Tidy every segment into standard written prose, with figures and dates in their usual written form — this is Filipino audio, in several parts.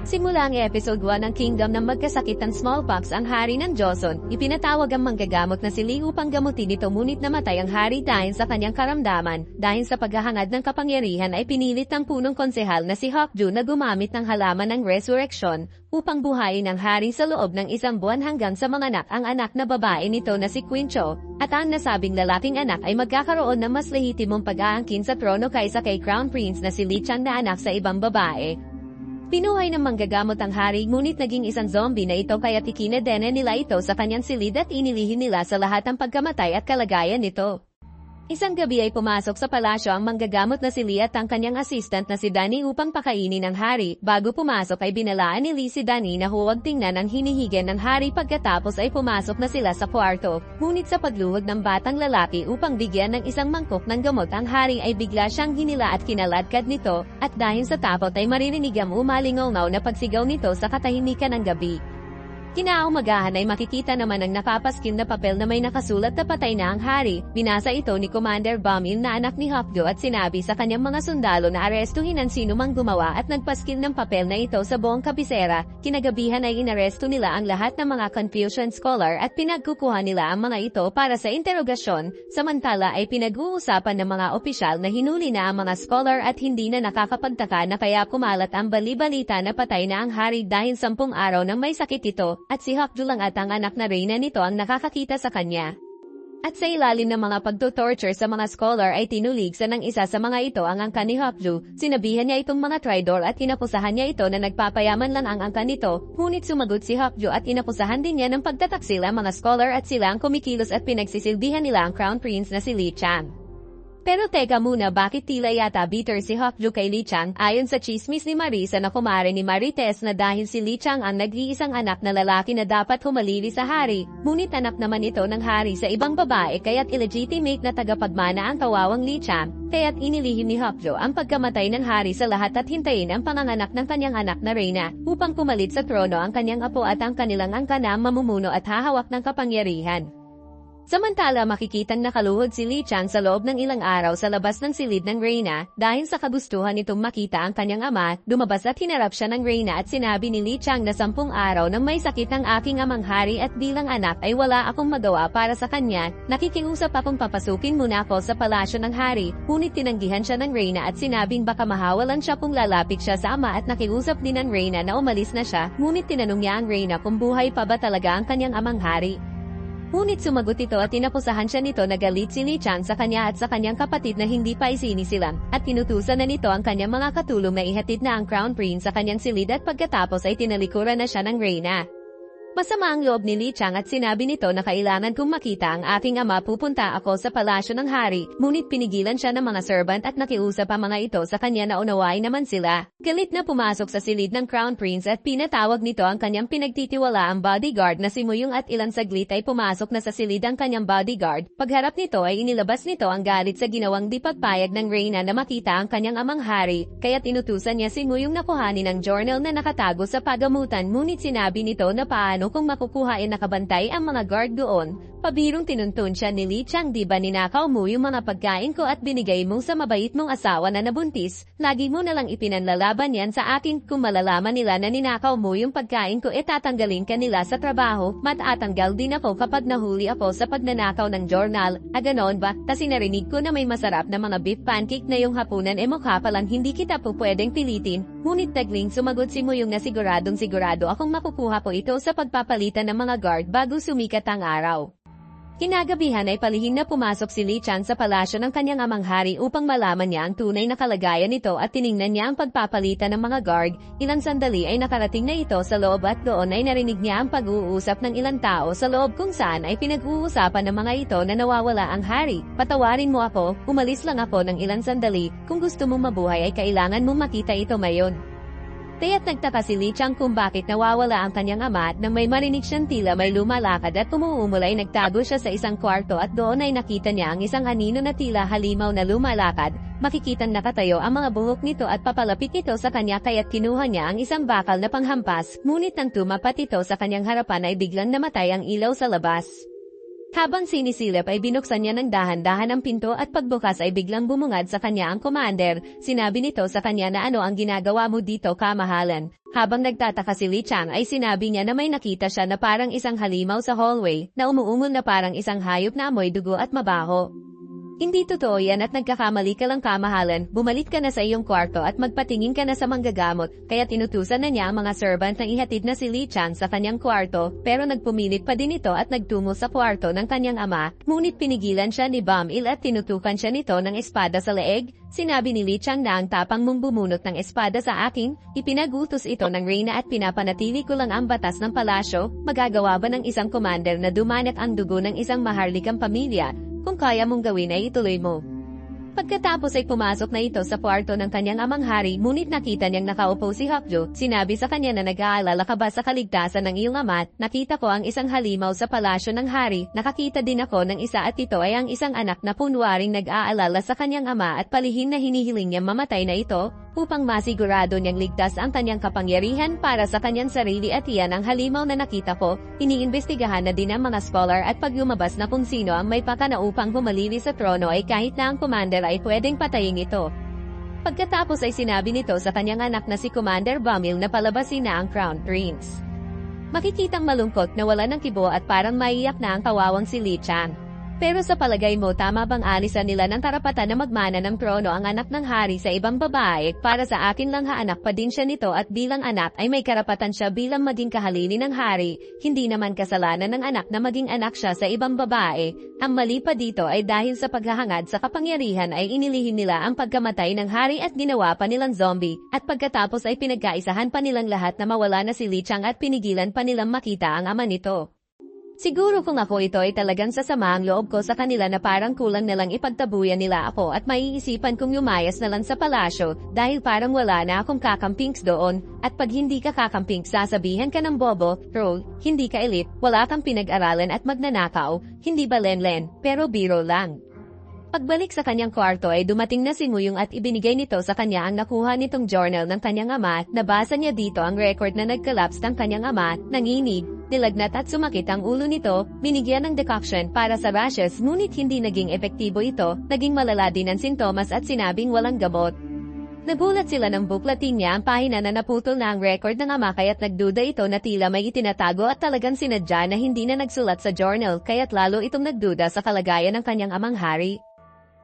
Simula ang episode 1 ng Kingdom ng magkasakit ng smallpox ang hari ng Joseon, ipinatawag ang manggagamot na si Lee upang gamutin ito ngunit namatay ang hari dahil sa kanyang karamdaman. Dahil sa paghahangad ng kapangyarihan ay pinilit ng punong konsehal na si Hokju na gumamit ng halaman ng resurrection upang buhayin ang hari sa loob ng isang buwan hanggang sa manganak ang anak na babae nito na si Queen Cho, at ang nasabing lalaking anak ay magkakaroon ng mas lehitimong pag-aangkin sa trono kaysa kay Crown Prince na si Lee Chang na anak sa ibang babae. Pinuhay ng manggagamot ang hari ngunit naging isang zombie na ito kaya't ikinadena nila ito sa kanyang silid at inilihin nila sa lahat ng pagkamatay at kalagayan nito. Isang gabi ay pumasok sa palasyo ang manggagamot na si Lee at ang kanyang assistant na si Danny upang pakainin ang hari. Bago pumasok ay binalaan ni Lee si Danny na huwag tingnan ang hinihigan ng hari pagkatapos ay pumasok na sila sa kwarto. Ngunit sa pagluhod ng batang lalaki upang bigyan ng isang mangkok ng gamot ang hari ay bigla siyang hinila at kinaladkad nito, at dahil sa takot ay maririnig ang umalingaw na pagsigaw nito sa katahimikan ng gabi. Kinaumagahan ay makikita naman ang nakapaskil na papel na may nakasulat na patay na ang hari. Binasa ito ni Commander Bumil na anak ni Hokju at sinabi sa kanyang mga sundalo na arestuhin ang sino mang gumawa at nagpaskil ng papel na ito sa buong kabisera. Kinagabihan ay inaresto nila ang lahat ng mga Confucian scholar at pinagkukuha nila ang mga ito para sa interogasyon. Samantala ay pinag-uusapan ng mga opisyal na hinuli na ang mga scholar at hindi na nakakapagtaka na kaya kumalat ang bali-balita na patay na ang hari dahil 10 araw nang may sakit ito. At si Hokju lang at ang anak na reyna nito ang nakakakita sa kanya. At sa ilalim ng mga pagtutorture sa mga scholar ay tinuligsa ng isa sa mga ito ang angka ni Hokju. Sinabihan niya itong mga traidor at inakusahan niya ito na nagpapayaman lang ang angka nito. Ngunit sumagot si Hokju at inakusahan din niya ng pagtataksil ang mga scholar at sila ang kumikilos at pinagsisilbihan nila ang Crown Prince na si Lee Chang. Pero teka muna, bakit tila yata bitter si Hokju kay Lee Chang? Ayon sa chismis ni Marisa na kumare ni Marites na dahil si Lee Chang ang nag-iisang anak na lalaki na dapat humalili sa hari, ngunit anak naman ito ng hari sa ibang babae kaya't illegitimate na tagapagmana ang kawawang Lee Chang, kaya't inilihim ni Hokju ang pagkamatay ng hari sa lahat at hintayin ang panganganak ng kanyang anak na reyna, upang pumalit sa trono ang kanyang apo at ang kanilang angka na mamumuno at hahawak ng kapangyarihan. Samantala makikitang nakaluhod si Lee Chang sa loob ng ilang araw sa labas ng silid ng reyna, dahil sa kagustuhan nitong makita ang kanyang ama, lumabas at hinarap siya ng reyna at sinabi ni Lee Chang na 10 araw nang may sakit ang aking amang hari at bilang anak ay wala akong magawa para sa kanya, nakikiusap akong papasukin muna ako sa palasyo ng hari, ngunit tinanggihan siya ng reyna at sinabing baka mahawalan siya kung lalapit siya sa ama at nakiusap din ng reyna na umalis na siya, ngunit tinanong niya ang reyna kung buhay pa ba talaga ang kanyang amang hari. Ngunit sumagot ito at inakusahan siya nito na galit si Lee Chang sa kanya at sa kanyang kapatid na hindi pa isinisilang, at pinutusan na nito ang kanyang mga katulong na ihatid na ang Crown Prince sa kanyang silid at pagkatapos ay tinalikuran na siya ng reyna. Masama ang loob ni Lee Chang at sinabi nito na kailangan kong makita ang aking ama, pupunta ako sa palasyo ng hari, ngunit pinigilan siya ng mga servant at nakiusap ang mga ito sa kanya na unawain naman sila. Galit na pumasok sa silid ng Crown Prince at pinatawag nito ang kanyang pinagtitiwalaang bodyguard na si Muyong at ilang saglit ay pumasok na sa silid ang kanyang bodyguard. Pagharap nito ay inilabas nito ang galit sa ginawang di pagpayag ng reyna na makita ang kanyang amang hari, kaya't inutusan niya si Muyong na kuhanin ang journal na nakatago sa pagamutan, ngunit sinabi nito na paano kung makukuha ay nakabantay ang mga guard doon. Pabirong tinuntun siya ni Lee Chang, di ba ninakaw mo yung mga pagkain ko at binigay mo sa mabait mong asawa na nabuntis, lagi mo nalang ipinanlalaban yan sa akin. Kung malalaman nila na ninakaw mo yung pagkain ko tatanggalin ka nila sa trabaho, matatanggal din ako kapag nahuli ako sa pagnanakaw ng journal. Ganon ba? Kasi narinig ko na may masarap na mga beef pancake na yung hapunan mukha palang hindi kita po pwedeng pilitin. Ngunit tagling sumagot si Muyong na siguradong sigurado akong makukuha ko ito sa pagpapalitan ng mga guard bago sumikat ang araw. Kinagabihan ay palihim na pumasok si Lee Chang sa palasyo ng kanyang amang hari upang malaman niya ang tunay na kalagayan nito at tiningnan niya ang pagpapalitan ng mga guard. Ilang sandali ay nakarating na ito sa loob at doon ay narinig niya ang pag-uusap ng ilang tao sa loob kung saan ay pinag-uusapan ng mga ito na nawawala ang hari. Patawarin mo ako, umalis lang ako ng ilang sandali, kung gusto mong mabuhay ay kailangan mong makita ito ngayon. Kaya't nagtaka si Lee Chang kung bakit nawawala ang kanyang ama at nang may marinig siyang tila may lumalakad at umuumulay nagtago siya sa isang kwarto at doon ay nakita niya ang isang anino na tila halimaw na lumalakad. Makikitang nakatayo ang mga buhok nito at papalapit ito sa kanya kaya't kinuha niya ang isang bakal na panghampas, ngunit nang tumapat ito sa kanyang harapan ay biglang namatay ang ilaw sa labas. Habang sinisilip ay binuksan niya ng dahan-dahan ang pinto at pagbukas ay biglang bumungad sa kanya ang commander. Sinabi nito sa kanya na ano ang ginagawa mo dito, kamahalan. Habang nagtataka si Li Chang ay sinabi niya na may nakita siya na parang isang halimaw sa hallway na umuungol na parang isang hayop na amoy dugo at mabaho. Hindi totoo yan at nagkakamali ka lang, kamahalan. Bumalik ka na sa iyong kwarto at magpatingin ka na sa manggagamot. Kaya tinutusan na niya ang mga servant na ihatid na si Li Chang sa kanyang kwarto, pero nagpumilit pa din ito at nagtungo sa kwarto ng kanyang ama. Ngunit pinigilan siya ni Bam Il at tinutukan siya nito ng espada sa leeg. Sinabi ni Li Chang na ang tapang mong bumunot ng espada sa akin, ipinagutos ito ng reyna at pinapanatili ko lang ang batas ng palasyo. Magagawa ba ng isang commander na dumanak ang dugo ng isang maharlikang pamilya? Kung kaya mong gawin ay ituloy mo. Pagkatapos ay pumasok na ito sa kwarto ng kanyang amang hari, ngunit nakita niyang nakaupo si Hokjo. Sinabi sa kanya na nag-aalala ka ba sa kaligtasan ng iyong ama? Nakita ko ang isang halimaw sa palasyo ng hari. Nakakita din ako ng isa at ito ay ang isang anak na punwaring nag-aalala sa kanyang ama at palihim na hinihiling niyang mamatay na ito upang masigurado niyang ligtas ang kanyang kapangyarihan para sa kanyang sarili at iyan ang halimaw na nakita ko. Iniimbestigahan na din ang mga scholar at pag lumabas na kung sino ang may pakana upang humalili sa trono ay kahit na ang commander ay pwedeng patayin ito. Pagkatapos ay sinabi nito sa kanyang anak na si Commander Bamil na palabasin na ang Crown Prince. Makikitang malungkot na wala ng kibo at parang maiyak na ang kawawang si Li Chang. Pero sa palagay mo, tama bang alisan nila ng karapatan na magmana ng trono ang anak ng hari sa ibang babae? Para sa akin lang, haanak pa din siya nito at bilang anak ay may karapatan siya bilang maging kahalili ng hari. Hindi naman kasalanan ng anak na maging anak siya sa ibang babae. Ang mali pa dito ay dahil sa paghahangad sa kapangyarihan ay inilihim nila ang pagkamatay ng hari at ginawa pa nilang zombie. At pagkatapos ay pinagkaisahan pa nilang lahat na mawala na si Li Chang at pinigilan pa nilang makita ang ama nito. Siguro kung ako ito ay talagang sasama ang loob ko sa kanila na parang kulang na lang ipagtabuyan nila ako at maiisipan kong lumayas na lang sa palasyo dahil parang wala na akong kakampings doon. At pag hindi ka kakampings, sasabihan ka ng bobo, troll, hindi ka elite, wala kang pinag-aralan at magnanakaw, hindi ba Lenlen, pero biro lang. Pagbalik sa kanyang kwarto ay dumating na si Nguyong at ibinigay nito sa kanya ang nakuha nitong journal ng kanyang ama. Nabasa niya dito ang record na nag-collapse ng kanyang ama, nanginig, nilagnat at sumakit ang ulo nito, binigyan ng decoction para sa rashes ngunit hindi naging epektibo ito, naging malala din ang sintomas at sinabing walang gamot. Nagulat sila ng buklatin niya ang pahina na naputol na ang record ng ama kaya't nagduda ito na tila may itinatago at talagang sinadya na hindi na nagsulat sa journal kaya't lalo itong nagduda sa kalagayan ng kanyang amang hari.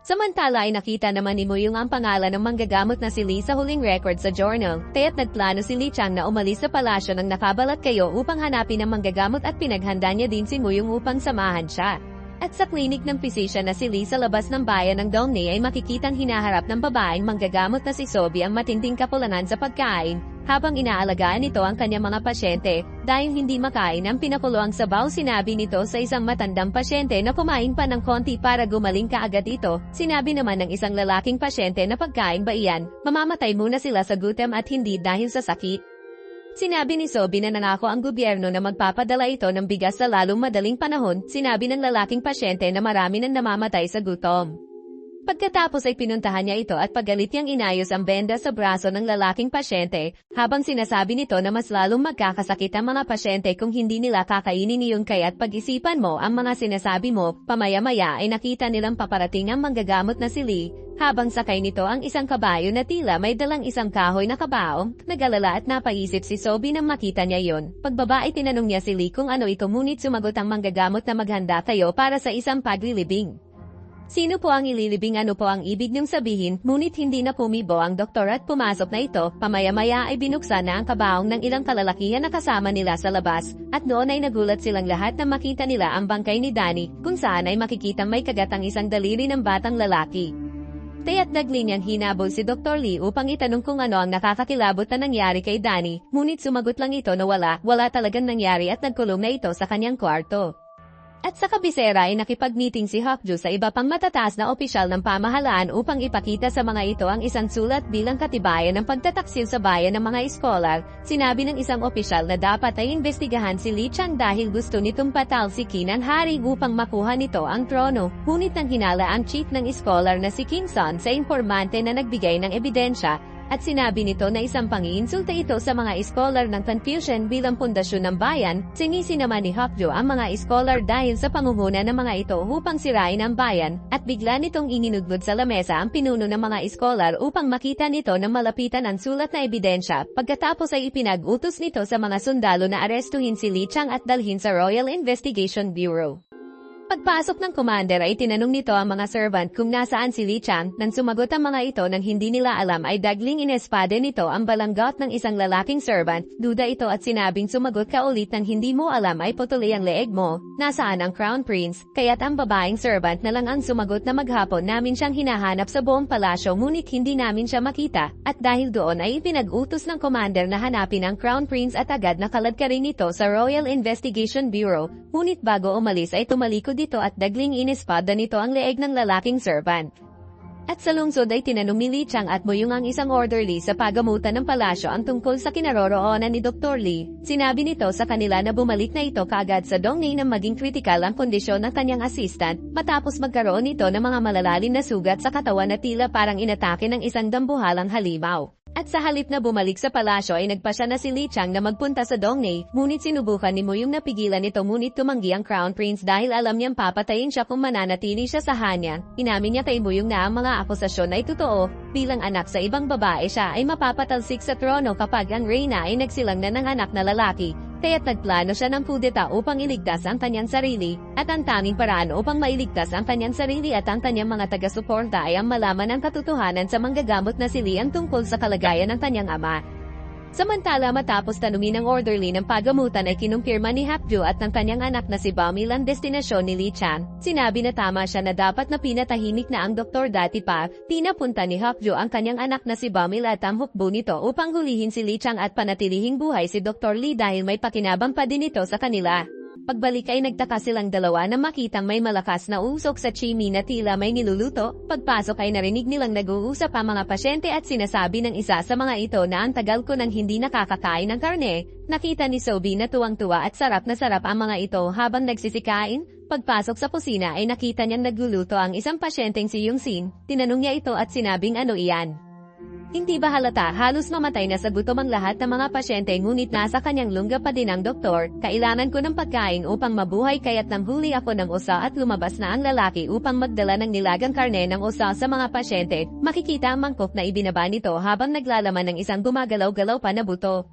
Samantala ay nakita naman ni Muyong ang pangalan ng manggagamot na si Li sa huling record sa journal, kaya't nagplano si Li Chang na umalis sa palasyo ng nakabalat kayo upang hanapin ang manggagamot at pinaghanda niya din si Muyong upang samahan siya. At sa klinik ng pisisya na si Li sa labas ng bayan ng Dongni ay makikitang hinaharap ng babaeng manggagamot na si Sobi ang matinding kapulangan sa pagkain, habang inaalagaan nito ang kanyang mga pasyente. Dahil hindi makain ang pinakulo ang sabaw, sinabi nito sa isang matandang pasyente na kumain pa ng konti para gumaling kaagad ito. Sinabi naman ng isang lalaking pasyente na pagkain ba iyan, mamamatay muna sila sa gutom at hindi dahil sa sakit. Sinabi ni Sobi na nangako ang gobyerno na magpapadala ito ng bigas sa lalong madaling panahon. Sinabi ng lalaking pasyente na marami nang namamatay sa gutom. Pagkatapos ay pinuntahan niya ito at pagalit niyang inayos ang benda sa braso ng lalaking pasyente, habang sinasabi nito na mas lalong magkakasakit ang mga pasyente kung hindi nila kakainin iyon kaya't pag-isipan mo ang mga sinasabi mo. Pamaya-maya ay nakita nilang paparating ang manggagamot na si Li, habang sakay nito ang isang kabayo na tila may dalang isang kahoy na kabaong. Nag-alala at napaisip si Sobi nang makita niya yon. Pagbaba ay tinanong niya si Li kung ano ito ngunit sumagot ang manggagamot na maghanda kayo para sa isang paglilibing. Sino po ang ililibing, ano po ang ibig niyong sabihin? Ngunit hindi na pumibo ang doktor at pumasok na ito. Pamaya-maya ay binuksan na ang kabaong ng ilang kalalakihan na kasama nila sa labas, at noon ay nagulat silang lahat na makita nila ang bangkay ni Danny, kung saan ay makikitang may kagat ang isang daliri ng batang lalaki. Kaya't nagli niyang hinabol si Dr. Lee upang itanong kung ano ang nakakakilabot na nangyari kay Danny, ngunit sumagot lang ito na wala talagang nangyari at nagkulong na ito sa kanyang kwarto. At sa kabisera ay nakipag-meeting si Hokju sa iba pang matataas na opisyal ng pamahalaan upang ipakita sa mga ito ang isang sulat bilang katibayan ng pagtataksil sa bayan ng mga iskolar. Sinabi ng isang opisyal na dapat ay imbestigahan si Li Chang dahil gusto nitong patalsikin ang hari upang makuha nito ang trono. Ngunit nang hinala ang chief ng iskolar na si King Sun sa informante na nagbigay ng ebidensya, At sinabi nito na isang pangiinsulta ito sa mga scholar ng Confucian bilang pundasyon ng bayan. Sinisi naman ni Hokjo ang mga scholar dahil sa pangunguna ng mga ito upang sirain ang bayan, at bigla nitong ininugod sa lamesa ang pinuno ng mga scholar upang makita nito na malapitan ang sulat na ebidensya. Pagkatapos ay ipinag-utos nito sa mga sundalo na arestuhin si Li Chang at dalhin sa Royal Investigation Bureau. Pagpasok ng commander ay tinanong nito ang mga servant kung nasaan si Li Chang. Nang sumagot ang mga ito nang hindi nila alam ay dagling inespade nito ang balanggot ng isang lalaking servant. Duda ito at sinabing sumagot ka ulit nang hindi mo alam ay putuli ang leeg mo. Nasaan ang Crown Prince? Kaya't ang babaeng servant na lang ang sumagot na maghapon namin siyang hinahanap sa buong palasyo ngunit hindi namin siya makita. At dahil doon ay ipinag-utos ng commander na hanapin ang Crown Prince at agad nakalad ka rin ito sa Royal Investigation Bureau. Ngunit bago umalis ay tumalikod dito at dagling inespada nito ang leeg ng lalaking servant. At sa lungsod ay tinanong ni Li Chang at Muyong ang isang orderly sa pagamutan ng palasyo ang tungkol sa kinaroroonan ni Dr. Li. Sinabi nito sa kanila na bumalik na ito kaagad sa Dongni nang maging kritikal ang kondisyon ng kanyang assistant, matapos magkaroon ito ng mga malalalim na sugat sa katawan na tila parang inatake ng isang dambuhalang halimaw. At sa halip na bumalik sa palasyo ay nagpasya na si Li Chang na magpunta sa Dongni, ngunit sinubukan ni Muyong napigilan ito ngunit tumanggi ang Crown Prince dahil alam niyang papatayin siya kung mananatili siya sa Hanyang. Inamin niya kay Muyong na ang mga akusasyon ay totoo, bilang anak sa ibang babae siya ay mapapatalsik sa trono kapag ang reyna ay nagsilang na ng anak na lalaki. Kaya't nagplano siya ng kudeta upang iligtas ang kanyang sarili, at ang tanging paraan upang mailigtas ang kanyang sarili at ang kanyang mga taga-suporta ay ang malaman ang katotohanan sa manggagamot na si Li ang tungkol sa kalagayan ng kanyang ama. Samantala matapos tanungin ng orderly ng pagamutan ay kinumpirma ni Hapju at ng kanyang anak na si Bamil ang destinasyon ni Li Chang. Sinabi na tama siya na dapat na pinatahimik na ang doktor dati pa. Pinapunta ni Hapju ang kanyang anak na si Bamil at ang hukbo nito upang hulihin si Li Chang at panatilihing buhay si Dr. Li dahil may pakinabang pa din ito sa kanila. Pagbalik ay nagtaka silang dalawa na makitang may malakas na usok sa chimney na tila may niluluto. Pagpasok ay narinig nilang nag-uusap ang mga pasyente at sinasabi ng isa sa mga ito na ang tagal ko nang hindi nakakakain ng karne. Nakita ni Sobi na tuwang-tuwa at sarap na sarap ang mga ito habang nagsisikain. Pagpasok sa kusina ay nakita niyang nagluluto ang isang pasyenteng si Yungsin. Tinanong niya ito at sinabing ano iyan. Hindi ba halata halos mamatay na sa gutom ang lahat ng mga pasyente ngunit nasa kanyang lungga pa din ang doktor, kailangan ko ng pagkain upang mabuhay kaya't namhuli ako ng usa at lumabas na ang lalaki upang magdala ng nilagang karne ng usa sa mga pasyente. Makikita ang mangkok na ibinaba nito habang naglalaman ng isang gumagalaw-galaw pa na buto.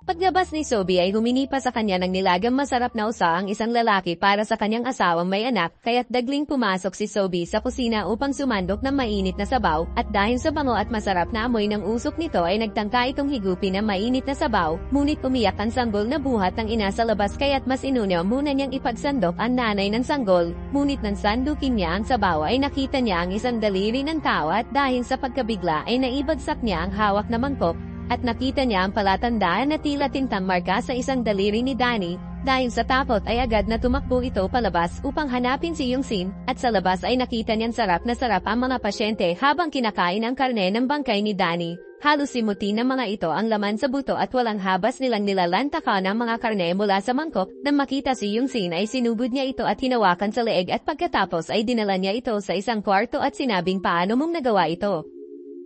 Paglabas ni Sobi ay humingi pa sa kanya ng nilagang masarap na usa ang isang lalaki para sa kanyang asawang may anak, kaya't dagling pumasok si Sobi sa kusina upang sumandok ng mainit na sabaw, at dahil sa bango at masarap na amoy ng usok nito ay nagtangka itong higupin ng mainit na sabaw, ngunit umiyak ang sanggol na buhat ng ina sa labas kaya't mas inuna muna niyang ipagsandok ang nanay ng sanggol, ngunit nang sandukin niya ang sabaw ay nakita niya ang isang daliri ng tao at dahil sa pagkabigla ay naibagsak niya ang hawak na mangkok, at nakita niya ang palatandaan na tila tintang marka sa isang daliri ni Danny. Dahil sa takot ay agad na tumakbo ito palabas upang hanapin si Yungsin, at sa labas ay nakita niyang sarap na sarap ang mga pasyente habang kinakain ang karne ng bangkay ni Danny. Halos simuti ng mga ito ang laman sa buto at walang habas nilang nilalantaka ng mga karne mula sa mangkok. Nang makita si Yungsin ay sinubod niya ito at hinawakan sa leeg at pagkatapos ay dinala niya ito sa isang kwarto at sinabing paano mong nagawa ito.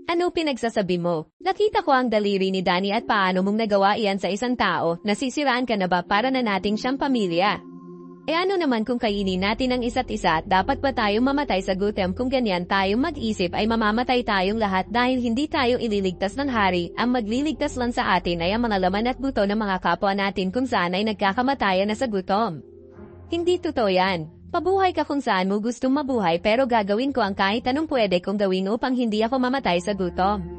Ano pinagsasabi mo? Nakita ko ang daliri ni Danny at paano mong nagawa iyan sa isang tao, nasisiraan ka na ba para na nating siyang pamilya? Ano naman kung kainin natin ang isa't isa at dapat ba tayong mamatay sa gutom kung ganyan tayong mag-isip ay mamamatay tayong lahat dahil hindi tayo ililigtas ng hari, ang magliligtas lang sa atin ay ang mga laman at buto ng mga kapwa natin kung saan ay nagkakamatayan na sa gutom. Hindi totoo yan. Pabuhay ka kung saan mo gustong mabuhay pero gagawin ko ang kahit anong pwede kong gawin upang hindi ako mamatay sa gutom.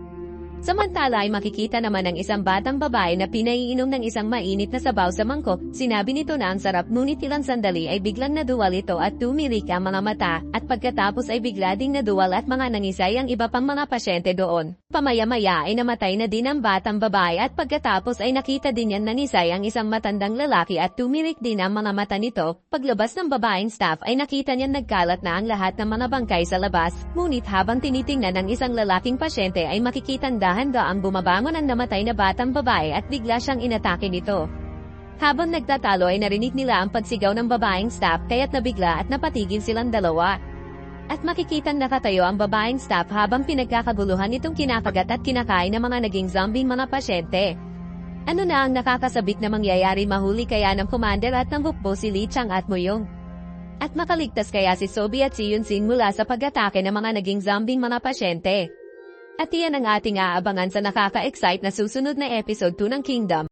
Samantala ay makikita naman ang isang batang babae na pinaiinom ng isang mainit na sabaw sa mangkok. Sinabi nito na ang sarap ngunit ilang sandali ay biglang naduwal ito at tumirik ang mga mata, at pagkatapos ay bigla ding naduwal at mga nangisay ang iba pang mga pasyente doon. Pamaya-maya ay namatay na din ang batang babae at pagkatapos ay nakita din yan nangisay ang isang matandang lalaki at tumirik din ang mga mata nito. Paglabas ng babaeng staff ay nakita niyan nagkalat na ang lahat ng mga bangkay sa labas, ngunit habang tinitingnan ng isang lalaking pasyente ay makikitang dahan-daang bumabangon ang namatay na batang babae at bigla siyang inatake nito. Habang nagtatalo ay narinig nila ang pagsigaw ng babaeng staff kaya't nabigla at napatigil silang dalawa. At makikitang nakatayo ang babaeng staff habang pinagkakaguluhan itong kinakagat at kinakain ng mga naging zombie mga pasyente. Ano na ang nakakasabik na mangyayari, mahuli kaya ng commander at ng hukbo si Lee Chang at Muyong? At makaligtas kaya si Sobi at si Yunsin mula sa pag-atake ng mga naging zombie mga pasyente? At iyan ang ating aabangan sa nakaka-excite na susunod na episode 2 ng Kingdom.